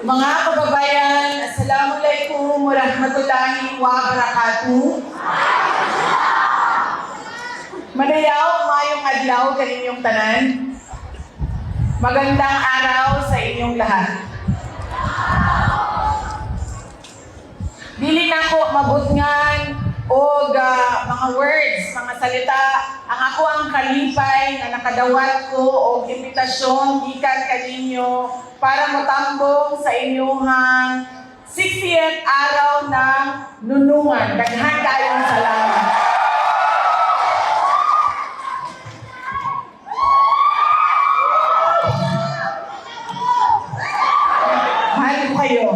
Mga kababayan, Assalamualaikum warahmatullahi wabarakatuh. Madayaw, mayong adlaw kaninyong tanan. Magandang araw sa inyong lahat. Dili na ko mabutngan o mga words, mga salita, ang ako ang kalipay na nakadawat ko o imbitasyon gikan kaninyo para motambong sa inyong 60th araw ng nunungan. Daghan kayong salamat. Mahal ko kayo.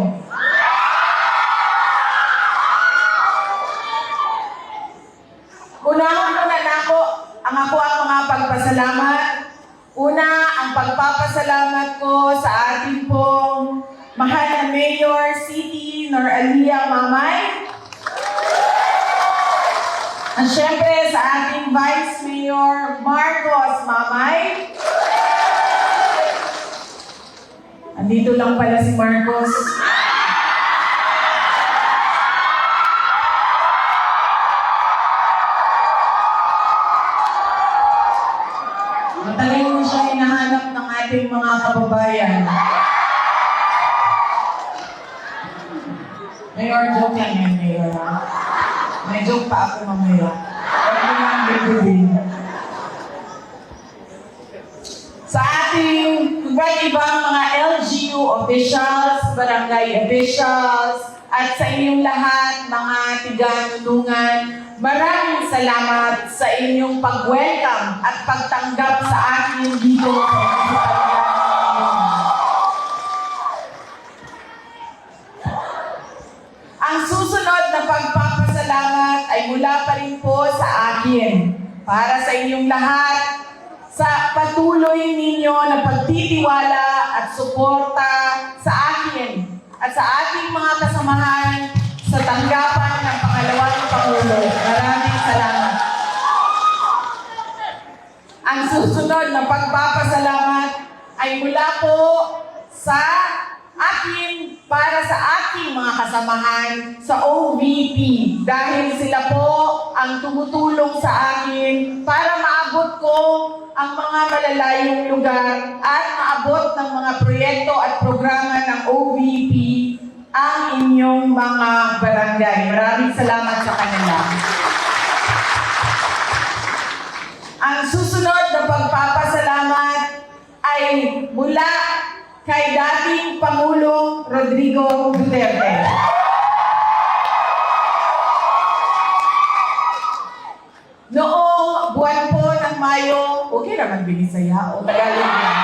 Unahon ko na nako ang mga pagpasalamat. Una, ang pagpapasalamat ko sa ating pong mahal na Mayor Siti Noralia Mamay. At syempre sa ating Vice Mayor Marcos Mamay. Andito lang pala si Marcos. Matagal mo siya hinahanap ng ating mga kababayan. Mayor, joke lang yan, Mayor. May joke pa ako mamaya. Pero lang bibigin. Sa ating iba't ibang mga LGU officials, barangay officials, at sa inyong lahat, mga tiga-nunungan, maraming salamat sa inyong pag-welcome at pagtanggap sa akin dito sa munisipalidad. Ang susunod na pagpapasalamat ay mula pa rin po sa akin para sa inyong lahat sa patuloy ninyo na pagtitiwala at suporta sa akin at sa ating mga kasamahan sa tanggapan ng pangalawang Pangulo. Maraming salamat. Ang susunod na pagpapasalamat ay mula po sa akin para sa aking mga kasamahan sa OVP dahil sila po ang tumutulong sa akin para maabot ko ang mga malalayong lugar at maabot ng mga proyekto at programa ng OVP ang inyong mga barangay. Maraming salamat sa kanila. Ang susunod na pagpapasalamat ay mula kay dating Pangulo Rodrigo Duterte. Noong buwan po ng Mayo, okay naman binisaya o Tagalog yan.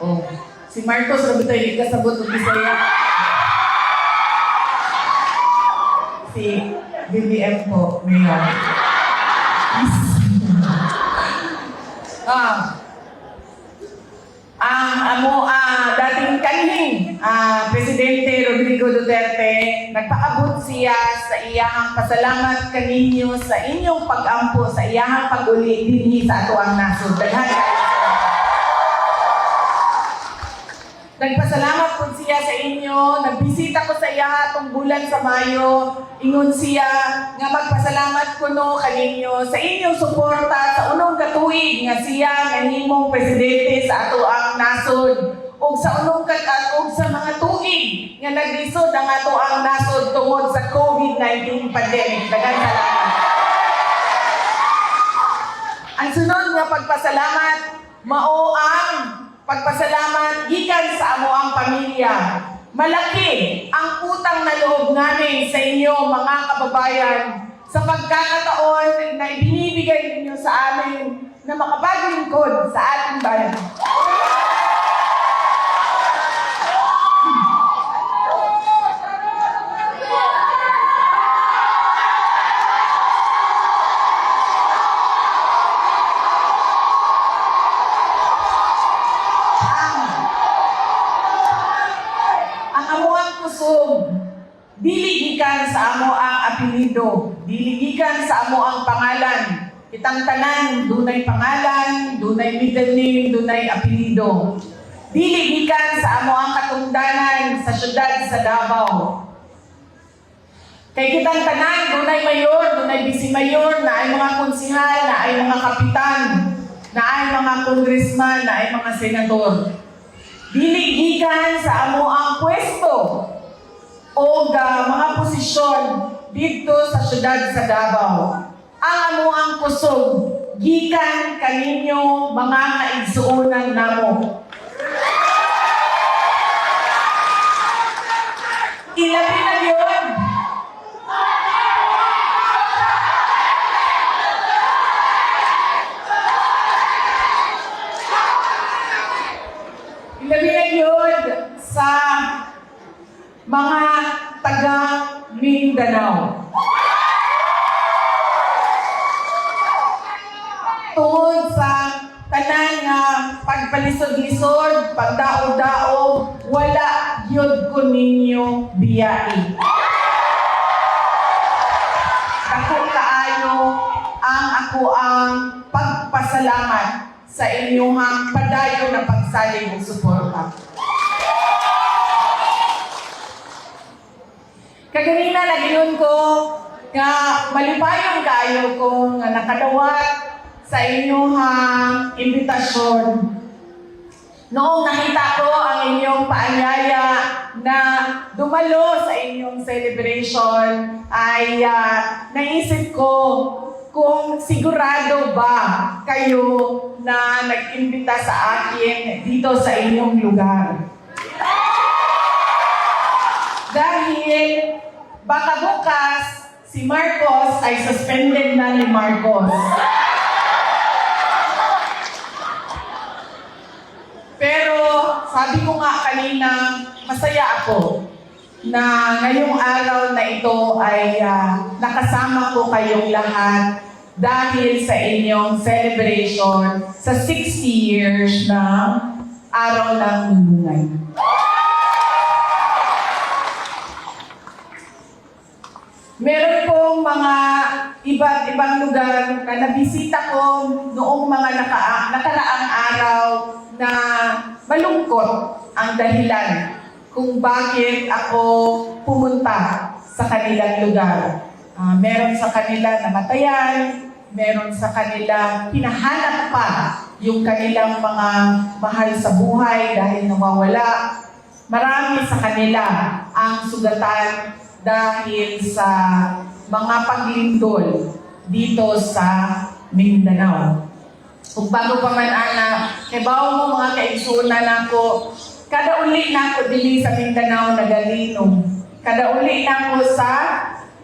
Oh, si Marcos Robito, hindi kasabot o Bisaya. Si BBM po, Mayor. Dating kanhing Presidente Rodrigo Duterte, nagpaabot siya sa iyahang pasalamat kaninyo sa inyong pag-ampo, sa iyahang pag-uli dinhi sa ato ang nasod. Daghan kayo. Nagpasalamat po siya sa inyo. Nagbisita ko sa iya itong bulan sa Mayo. Ingon siya nga magpasalamat ko no kaninyo sa inyong suporta sa unong katuig nga siya nga himong presidente sa ato ang nasod. O sa unong o sa mga tuig nga naglisod ang ato ang nasod tungod sa COVID-19 pandemic. Daghang salamat. Ang sunod nga pagpasalamat mao ang pagpasalamat gikan sa amo ang pamilya. Malaki ang utang na loob namin sa inyo mga kababayan sa pagkakataon na ibinibigay ninyo sa amin na makapaglingkod sa ating bayan. Dili gikan sa amo ang apelyido, dili gikan sa amo ang pangalan. Kitang tanan, dunay pangalan, dunay middle name, dunay apelido. Dili gikan sa amo ang katungdanan sa syudad sa Davao. Kay kitang tanan, dunay mayor, dunay bisi-mayor, na ay mga konsihal, na ay mga kapitan, na ay mga congressman, na ay mga senador. Dili gikan sa amo ang pwesto o mga posisyon dito sa syudad sa Davao. Ang amo ang kusog, gikan kaninyo mga kaigsuonan namo. Ilabi na yun. Ilabi na yun sa mga taga Mindanao. Tungod sa tanan nga pagpalisod-lisod, pagdaog-daog, wala yun ko ninyo biyai. Dako kaayo ang ako ang pagpasalamat sa inyong padayon na pagsalig ng suporta. Kaganina nagingon ko nga malipayong kaayo ko nga nakadawat sa inyong imbitasyon. Noong nakita ko ang inyong paanyaya na dumalo sa inyong celebration, ay naisip ko kung sigurado ba kayo na nag-imbita sa akin dito sa inyong lugar. Dahil baka bukas si Marcos ay suspended na ni Marcos. Pero sabi ko nga kanina, masaya ako na ngayong araw na ito ay nakasama ko kayong lahat dahil sa inyong celebration sa 60 years ng Araw ng Nunungan. Meron pong mga iba't ibang lugar na nabisita ko noong mga nakaraang araw na malungkot ang dahilan kung bakit ako pumunta sa kanilang lugar. Meron sa kanila namatayan, meron sa kanila hinahanap pa yung kanilang mga mahal sa buhay dahil nawawala. Marami sa kanila ang sugatan dahil sa mga paglindol dito sa Mindanao. Kung bago pa man kay bawo mo mga kaigsunan ako, kada uli na ako dili sa Mindanao nagalinom. Kada uli na ako sa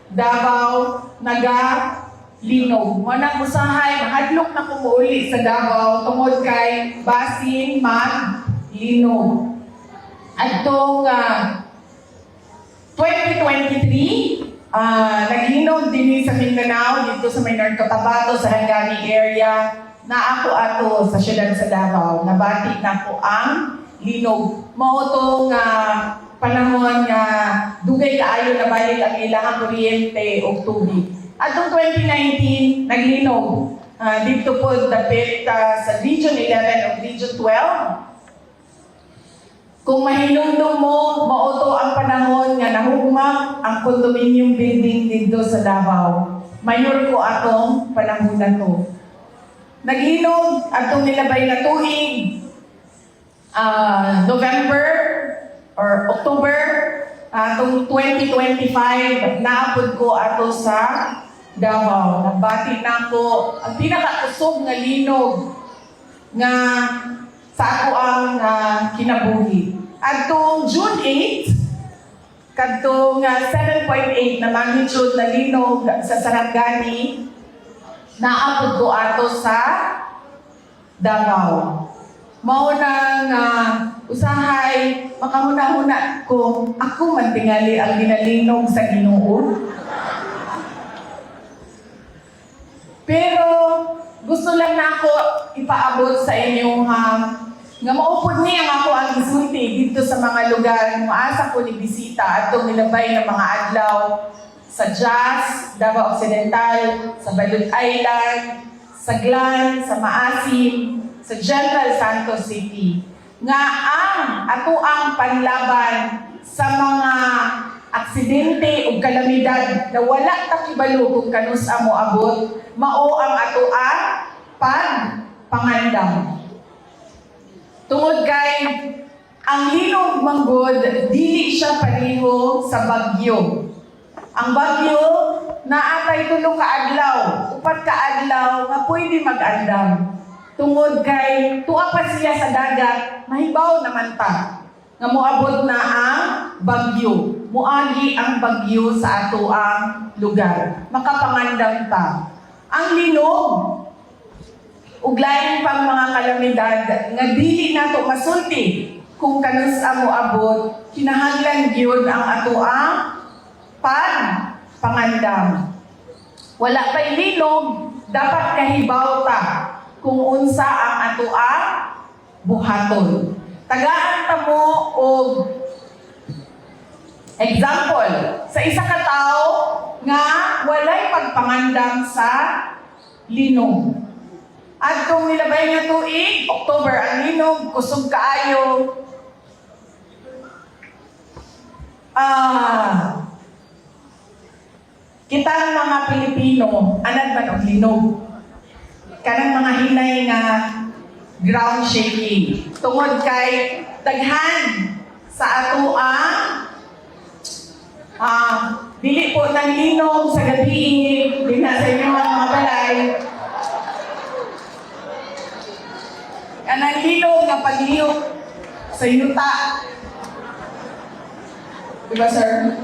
Davao nagalinom. Manang usahay, mahadlok na kumuuli sa Davao tungod kay basin maglinom. At itong 2023, naglinom din sa Mindanao, dito sa may North Cotabato, sa Hangani area, na ako ato sa siyudad sa Davao. Nabati na ko ang linog. Mautong panahon nga dugay kaayo na balik ang ilang kuryente o tubig. Atong 2019, naglinog. Dito po dapit sa Region 11 o Region 12. Kung mahinumdum mo, mauto ang panahon nga nahugma ang condominium building dito sa Davao. Mayor ko atong panahon na to. Naglinog atong nilabay na tuig, November or October atong 2025, naapod ko ato sa Davao. Nagbati na ko ang pinakakusog nga linog nga sa ako ang kinabuhi. Atong June 8, kadtong 7.8 na magnitude na linog sa Sarangani, naapod ko ato sa Davao. Mao nang usahay, makahuna-huna ko, ako man tingali ang ginalinog sa Ginoo. Pero gusto lang na ako ipaabot sa inyong nga maupod niya ako ang isulti dito sa mga lugar. Maasa ko ni bisita at itong nilabay ng mga adlaw sa Jas, Davao Occidental, sa Balud Island, sa Glan, sa Maasim, sa General Santos City. Nga ang atoang panlaban sa mga aksidente o kalamidad na wala takibalo kung kanus mo abot, mao ang atoang pagpangandam. Tungod kay ang linog manggod, dili siya pareho sa bagyo. Ang bagyo, naatay 3 ka adlaw, 4 ka adlaw nga pwede mag-andam. Tungod kay tuwa pa siya sa dagat, mahibaw naman ta. Nga moabot na ang bagyo. Muagi ang bagyo sa ato ang lugar. Makapangandam ta. Ang linog, uglayan pang mga kalamidad nga dili nato masulti kung kanus mo abot, kinahanglan gyud ang ato ang pangandam. Wala pa'y linog, dapat kahibaw ta kung unsa ang ato ang buhaton. Tagaan ta mo og example sa isa ka tawo nga walay pagpangandam sa linog. Adtong nilabay nga tuig, October ang linog, kusog kaayo. Kita ng mga Pilipino, anad man og linog. Kanang mga hinay nga ground shaking. Tungod kay daghan sa ato dili po ng linog sa gabi, di na sa inyo mga balay. Kanang linog nga pagliyok sa yuta. Diba, sir?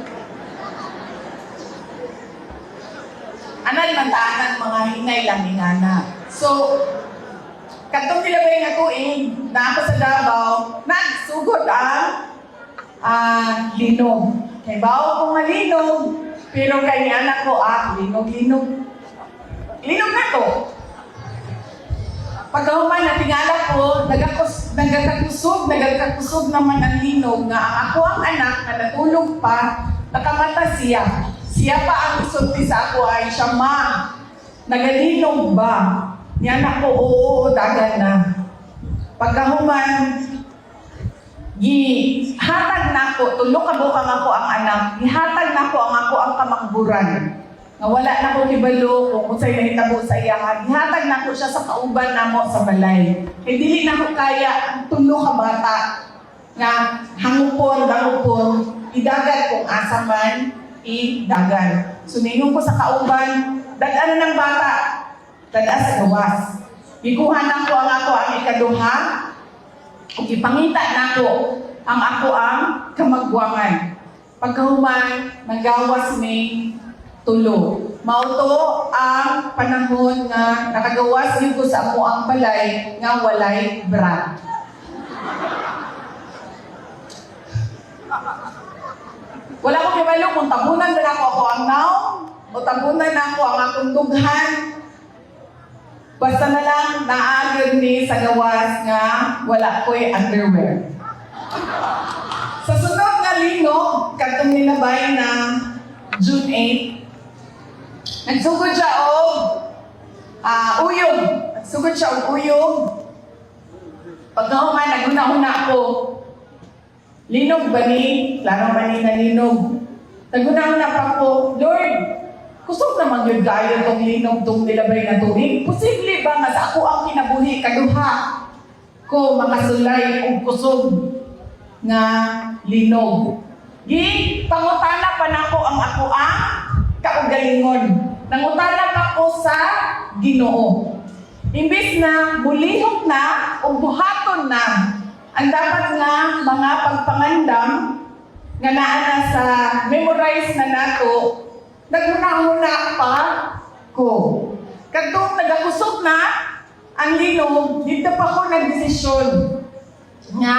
Anal man taan mga hinay lang ingana. So, katong nilabay nga tuig, na ako sa Davao, nagsugod ang linog. Kay bao kung malinog, pero kay anak ko, linog. Linog na to. Pagkahuman na tingala ko, nagkakusog naman ang linog nga ang ako ang anak na natulog pa, nakamata siya. Siya pa ang isulti sa ako ay siya, ma, nagalinog ba? Yan ako, oo, dagan na. Pagkahuman, gihatag na ako, tulo ka bukang ako ang anak, gihatag na ako ang kamakburan. Nga wala na ko kibalo kung unsay nahitabo sa iyahan. Gihatag na ako siya sa kauban namo sa balay. Kay dili na ko kaya ang tulo ka bata nga hangupon, idagat kung asa man, idagan. So ningon ko sa kauban, dagan ng bata, dada sa gawas. Ikuha na ko ang ako ang ikaduha, ug ipangita nako ang ako ang kamagwangan. Pagkahuman, nagawas ni tulo. Mauto ang panahon nga nakagawas yun ko sa ako ang balay nga walay bra. Wala ko kibalo kung tabunan na ako ang naong o tabunan na ako ang akong dughan. Basta na lang naagad ni sa gawas nga wala ko'y underwear. Sa sunod nga linog, katong nilabay ng June 8, nagsugod siya og uyog. Nagsugod siya og uyog. Pagkahuman, naguna-una ako. Linog ba ni? Klaro man ni na linog. Naguna-una pa ako, Lord, kusog naman yun gaya itong linog itong nilabay na tuwing. Posible ba nga sa ako ang kinabuhi, kaduha ko makasulay o kusog nga linog. Pangutana pa na ko ang ako ang kaugalingon. Nangutana pa ko sa Ginoo. Imbis na bulihok na o buhaton na ang dapat nga mga pagpangandam nga naa na sa memorize na nato, naguna-una pa ko. Kadtong nagakusog na ang linog, dito pa ko nagdesisyon nga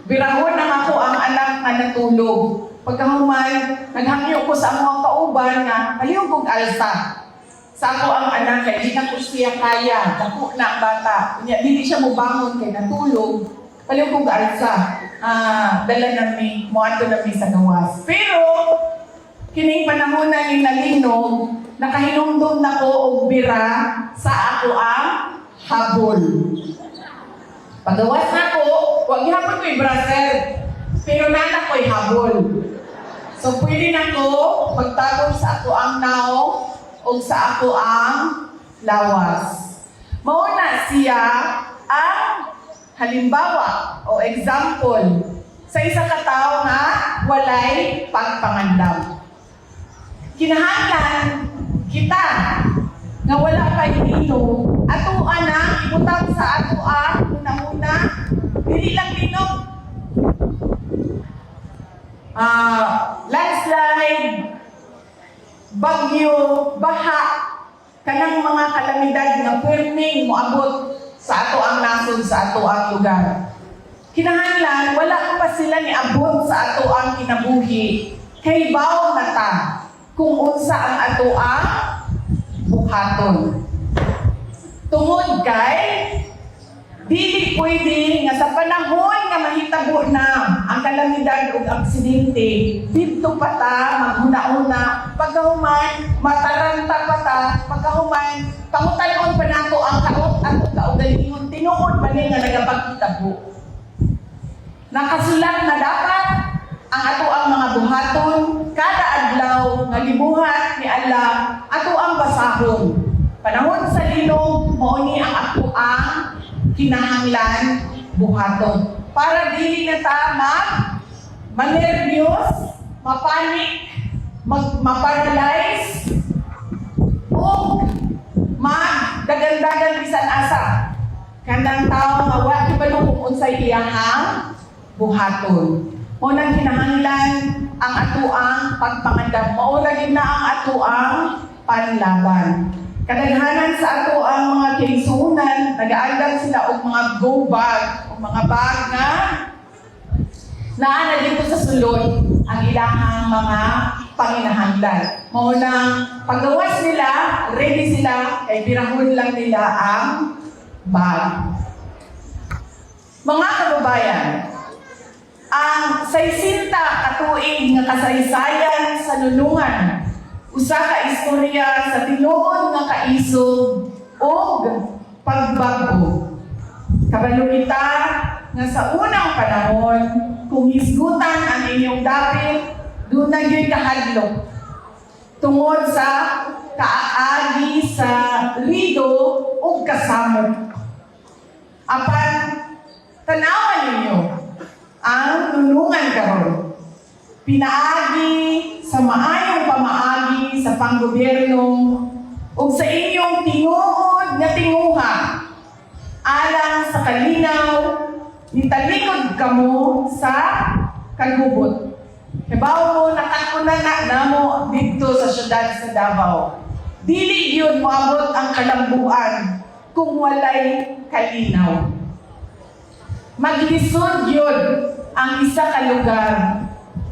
birahon na ako ang anak na natulog. Pagkahuman, naghangyo ko sa among kauban nga palihog og alsa. Sa ako ang anak kay di na ko siya kaya, dako na ang bata. Kunya dili siya mobangon kay natulog. Palihog og alsa. Dala nami, moadto nami sa gawas. Pero kining panahon na ni nalinog, nakahinumdum na ko og bira sa ako ang habol. Pagawas na ko, wag hapon ko'y brother, pero nana ko'y habol. So pwede na ko magtagol sa ako ang naong o sa ako ang lawas. Mauna siya ang halimbawa o example sa isa ka tao nga walay pagpangandam. Kinahanglan kita nga wala kay dino ato ana ibutang sa ato ang una-una dili lang dino landslide, bagyo, baha, kanang mga kalamidad nga pwedeng moabot sa ato ang nasod sa ato ang lugar. Kinahanglan wala pa sila ni abot sa ato ang kinabuhi kay bawo na ta kung unsa ang ato ang buhaton. Tungod kay dili pwede nga sa panahon nga mahitabo na ang kalamidad o aksidente, dito pa ta maghuna-una, pagkahuman, mataranta pa ta, pagkahuman, pangutan-on pa nato ang kaot at kaugalingon, tinuod pa nga nagapagkitabo. Nakasulat na dapat ang ato ang mga buhaton, kada adlaw nga gibuhat ni Allah, ato ang basahon. Panahon sa linog, mauni ang ato ang kinahanglan buhaton. Para dili na ta manervyos, mapanik, maparalyze, o magdagan-dagan bisan asa. Kanang tao nga wa kibalo kung unsay iyahang buhaton. Mo nang kinahanglan ang ato ang pagpangandam. Mao lagi na ang ato ang panlaban. Kadaghanan sa ato ang mga kaigsuonan, nag-aandam sila og mga go bag, o mga bag na naana dito sa sulod ang ilahang mga panginahanglan. Mao nang paggawas nila, ready sila, kay birahon lang nila ang bag. Mga kababayan, ang 60 katuig nga kasaysayan sa nunungan, usa ka istorya sa tinuod nga kaisog ug pagbago. Kabalo kita nga sa unang panahon, kung hisgutan ang inyong dapit, doon na yun kahadlok. Tungod sa kaagi sa rido ug kasamot. Apan, tanawan ninyo ang nunungan karon. Pinaagi sa maayong pamaagi sa panggobyerno o sa inyong tinuod nga tinguha alang sa kalinaw nitalikod kamo sa kagubot. Hibaw mo nakakuna na namo dito sa syudad sa Davao. Dili yun moabot ang kalambuan kung walay kalinaw. Maglisod yun ang isa ka lugar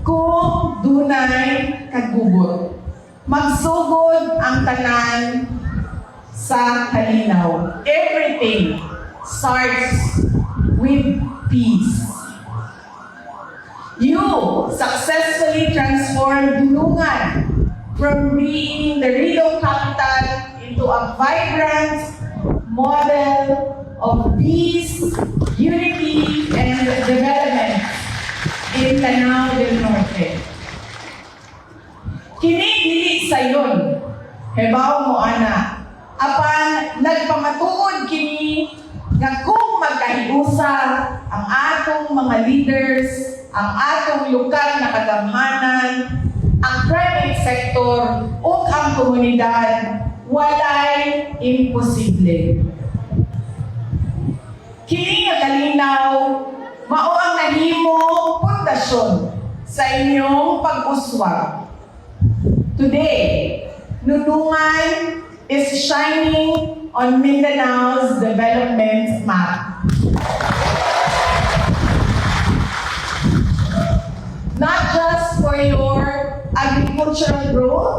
kung dunay kagubot. Magsugod ang tanan sa kalinaw. Everything starts with peace. You successfully transformed Dunungan from being the regional capital into a vibrant model of peace, unity, and development in Lanao del Norte. Kini dili sayon, hebaw mo ana, apan nagpamatuod kini nga kung magkahiusa ang atong mga leaders, ang atong lokal na kagamhanan, ang private sector o ang komunidad, walay imposible. Kini nga kalinaw, mao ang nahimo pundasyon sa inyong pag-uswag. Today, Nunungan is shining on Mindanao's development map. Not just for your agricultural growth,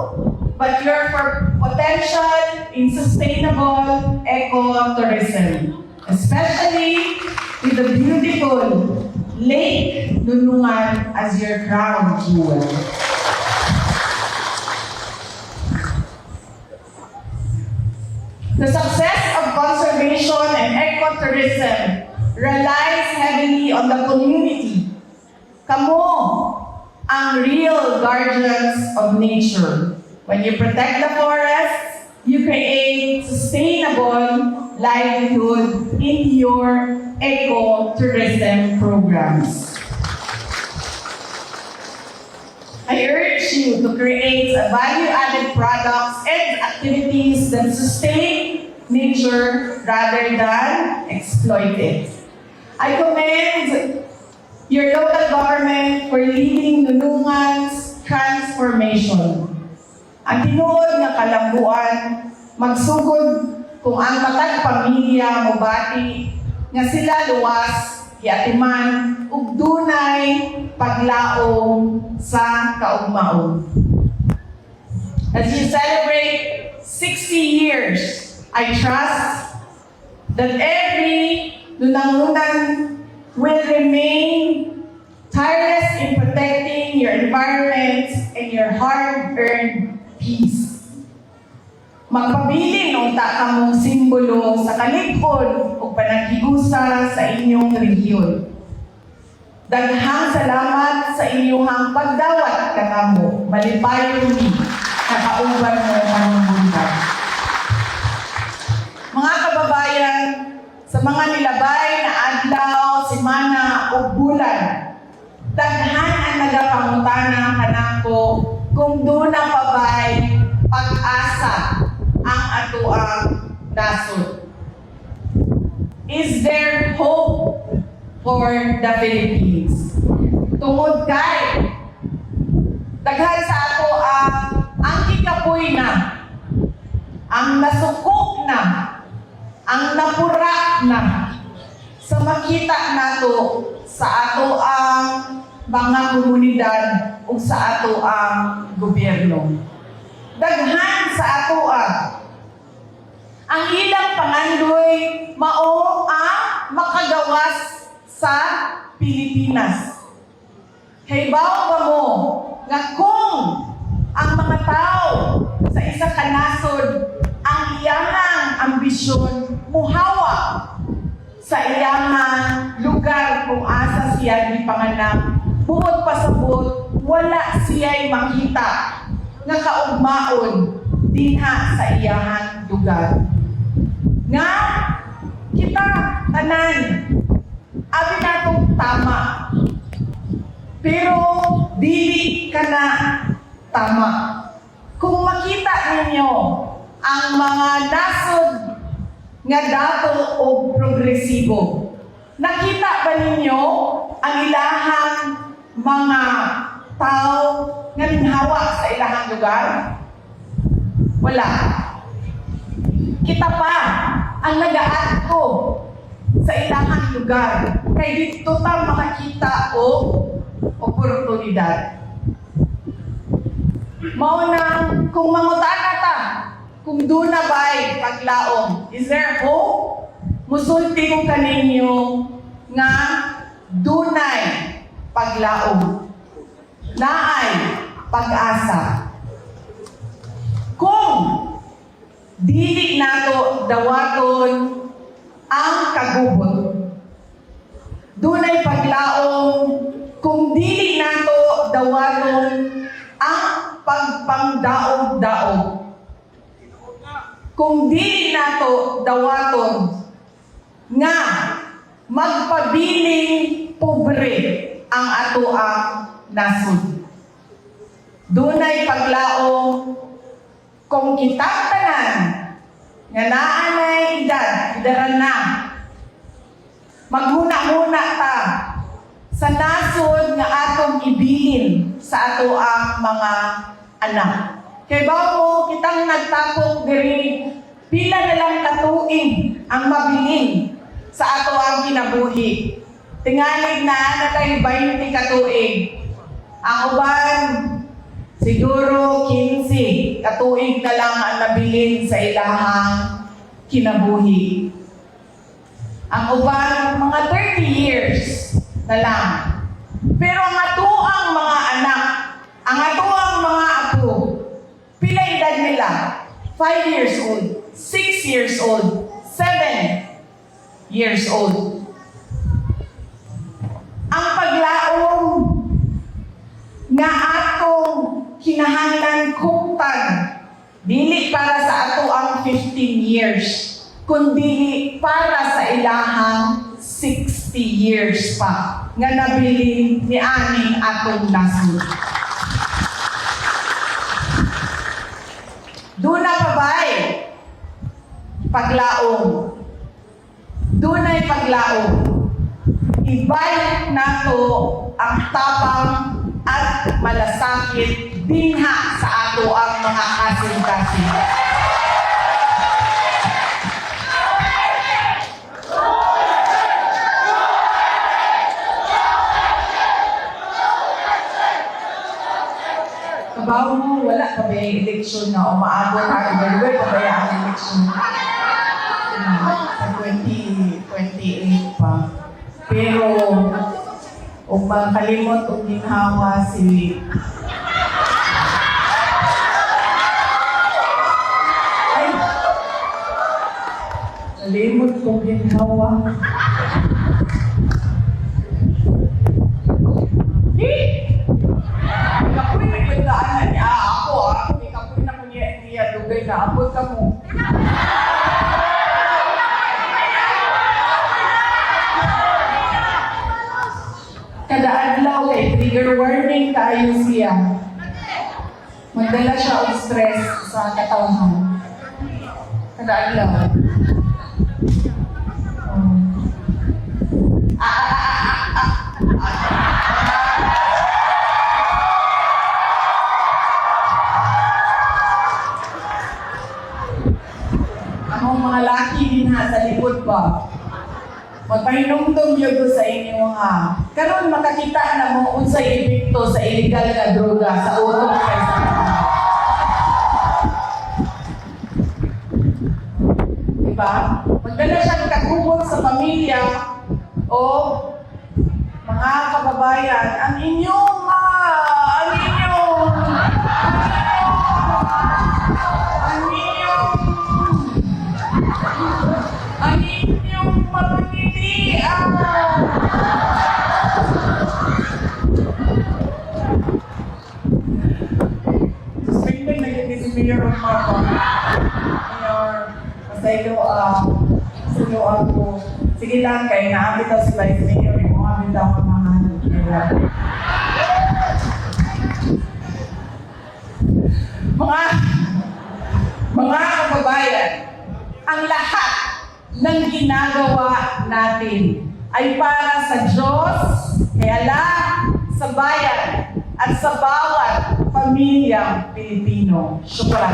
but your potential in sustainable ecotourism, especially with the beautiful Lake Nunungan as your crown jewel. The success of conservation and ecotourism relies heavily on the community. Kamo ang real guardians of nature. When you protect the forests, you create sustainable livelihood in your ecotourism programs. I urge you to create value-added products and activities that sustain nature rather than exploit it. I commend your local government for leading Dunungan's transformation. Ang tinuod nga kalambuan, magsugod kung ang matag pamilya mobati nga sila luwas, giatiman, ug dunay paglaom sa kaugmaon. As you celebrate 60 years, I trust that every Dunangunan will remain tireless in protecting your environment and your hard-earned peace. Magpabilin ang takamong simbolo sa kalipod o panaghiusa sa inyong rehiyon. Daghang salamat sa inyong pagdawat kanamo, malipayon ni nakauban mo manungguna. Mga kababayan, sa mga nilabay na adlaw, semana o bulan, daghan ang nagapangutana kanako kung doon na pabay pag-asa ang atoang nasod. Is there hope for the Philippines? Tungod kay daghan sa ato ang kikapoy na, ang nasuko na, ang napura na sa makita nato sa ato ang mga komunidad o sa ato ang gobyerno. Daghan sa ato ang ilang pangandoy mao ang makagawas sa Pilipinas. Haybaw ba mo nga kung ang mga tao sa isa ka nasod ang iyahang ambisyon muhawa sa iyahang lugar kung asa siya gipanganak, buot pasabot wala siya'y makita nga kaugmaon dinha sa iyahang lugar. Nga kita tanan abi natong tama, pero dili ka na tama. Kung makita ninyo ang mga nasod nga dato o progresibo, nakita ba ninyo ang ilahang mga tao nga minhawa sa ilahang lugar? Wala. Kita pa ang nag-aadto sa ilahang lugar. Kay dito ta makakita o oportunidad. Mao nang kung mangutana ta, kung doon na ba'y paglaom, is there hope? Musulti ko kaninyo nga dunay paglaom. Naay pag-asa. Kung dili nato dawaton ang kagubot, dunay paglaom kung dili nato dawaton ang pagpangdaog-daog. Kung dili nato dawaton nga magpabiling pobre ang ato ang nasod. Dunay paglaom kung kitang tanan nga naanay edad, idaran na, maghuna-huna ta sa nasod nga atong ibilin sa ato ang mga anak. Kay bawo kitang nagtapok diri, pila na lang katuig ang mabilin sa ato ang kinabuhi. Tingalig na natay 20 katuig. Ang uban siguro 15 katuig na lang ang nabilin sa ilahang kinabuhi. Ang uban mga 30 years na lang. Pero ang atuang mga anak, ang atuang mga apo, pila edad nila? 5 years old, 6 years old, 7 years old. Ang paglaom nga atong kinahanglan kutag dili para sa ato ang 15 years, kundi para sa ilahang 60 years pa nga nabilin ni aning atong nasud. Duna pa ba'y paglaom? Dunay paglaom. Ibalik nato ang tapang at malasakit dinha sa ato ang mga kasing-kasing. Kabaw mo, wala pa ba yung eleksyon na umaabot ka? Iba-iba pa ba yung eleksyon? Sa 2028 pa. Pero, kung makalimot o ginhawa si... Ay! Kalimot kong ginhawa. Kapoy na kailangan niya. Ako, kapoy na ko niya dugay na. Abot ka mo. Kada adlaw kay trigger warning tayo siya. Magdala siya og stress sa katawan. Kada adlaw. Among mga laki din ha sa likod pa. Magpahinumdum yun ko sa inyo ha. Karon makakita na mo unsay epekto sa illegal na droga sa utok sa isang tao. Diba? Magdala siya kagubot sa pamilya o mga kababayan, ang inyong pamilya. Suspended na yun si Mayor of Marco. Mayor, pasaylo ako. Sige lang kayo, naabit ako sila si Mayor. Umabit ako ng mga mga kababayan, ang lahat ng ginagawa natin ay para sa Diyos, kaya lang sa bayan at sa bawat pamilyang Pilipino. Syukran.